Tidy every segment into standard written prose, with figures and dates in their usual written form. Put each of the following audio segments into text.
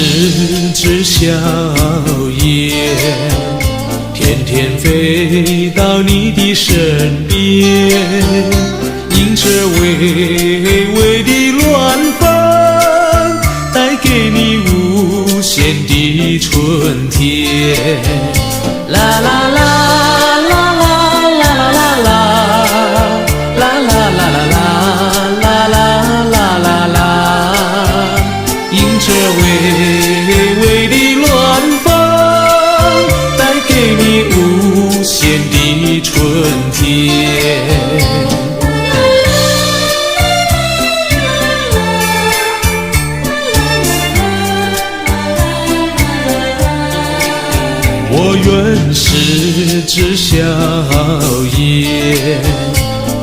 是只小雁，天天飞到你的身边，迎着微微的暖风，带给你无限的春天。啦啦啦啦啦啦啦啦啦啦啦啦啦啦啦啦，迎着微微的暖风，带给你无限的春天。我原是只小雁，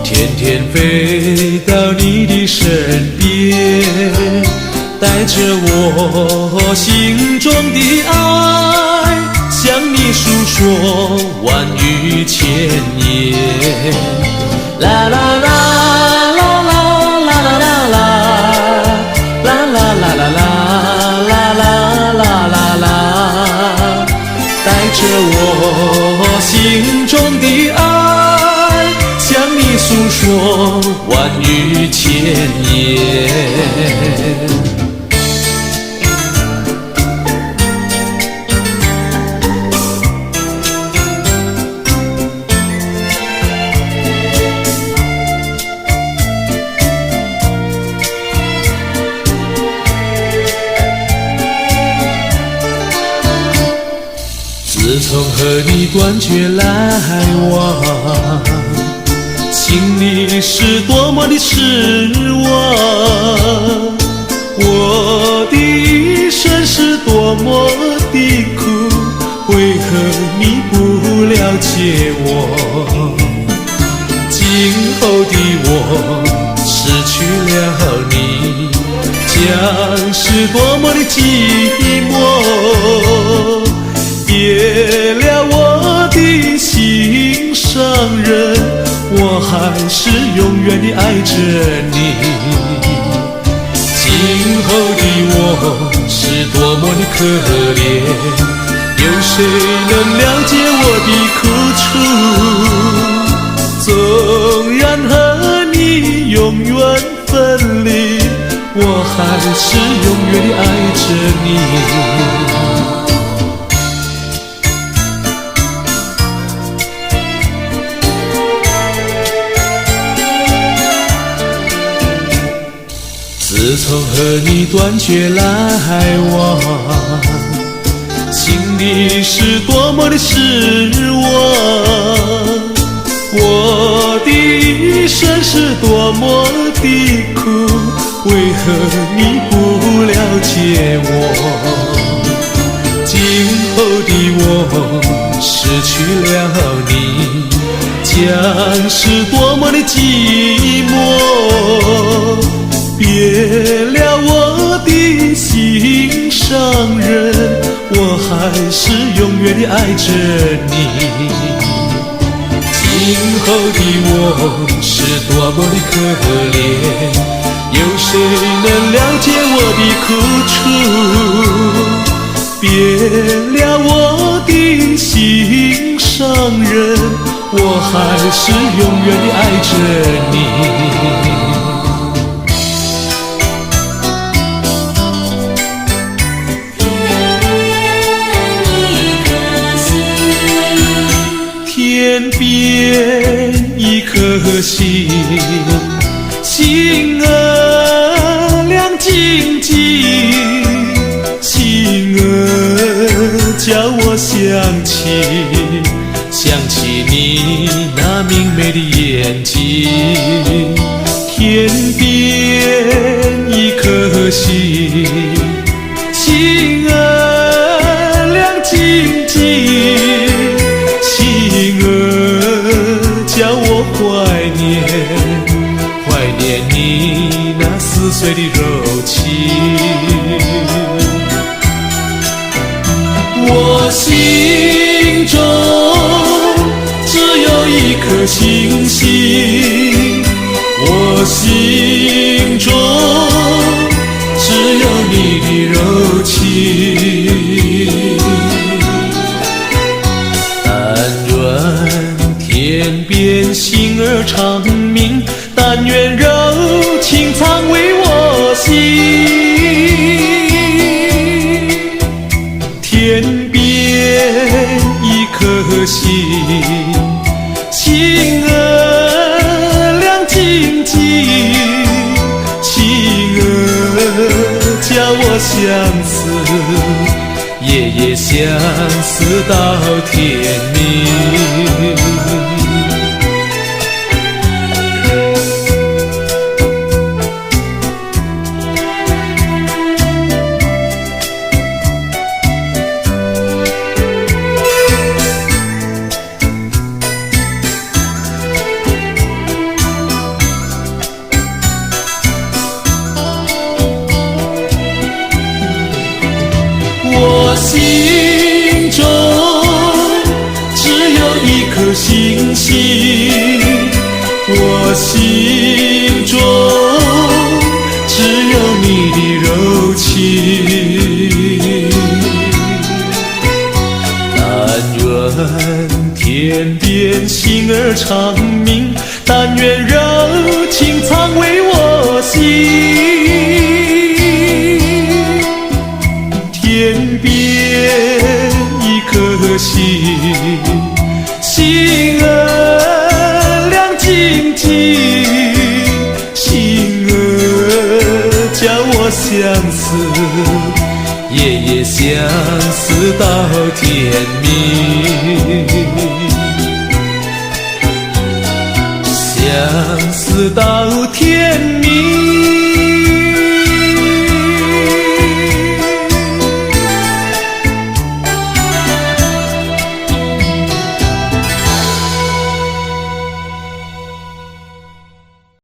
天天飞到你的身边，带着我心中的爱，向你诉说万语千言。啦啦啦啦啦啦啦啦啦啦啦啦啦啦啦啦，带着我心中的爱，向你诉说万语千言。自从和你断绝来往，心里是多么的失望，我的一生是多么的苦，为何你不了解我？今后的我失去了你，将是多么的寂寞。别了我的心上人，我还是永远地爱着你。今后的我是多么的可怜，有谁能了解我的苦楚？纵然和你永远分离，我还是永远地爱着你。自从和你断绝来往，心里是多么的失望，我的一生是多么的苦，为何你不了解我？今后的我失去了你，将是多么的寂寞。别了我的心上人，我还是永远地爱着你。今后的我是多么的可怜，有谁能了解我的苦楚？别了我的心上人，我还是永远地爱着你。天边一颗星，星儿亮晶晶，星儿叫我想起你那明媚的眼睛。天边一颗星，星儿亮晶晶，叫我怀念你那撕碎的柔情。我心中只有一颗星星，我心中只有你的柔情。儿长鸣，但愿柔情常为我心。天边一颗星，星儿亮晶晶，星儿叫我相思，夜夜相思到天明。我心中只有一颗星星，我心中只有你的柔情。但愿天边星儿长鸣，但愿柔情常为我心。天边一颗星，星儿亮晶晶，星儿叫我相思，夜夜相思到天明，相思到天明。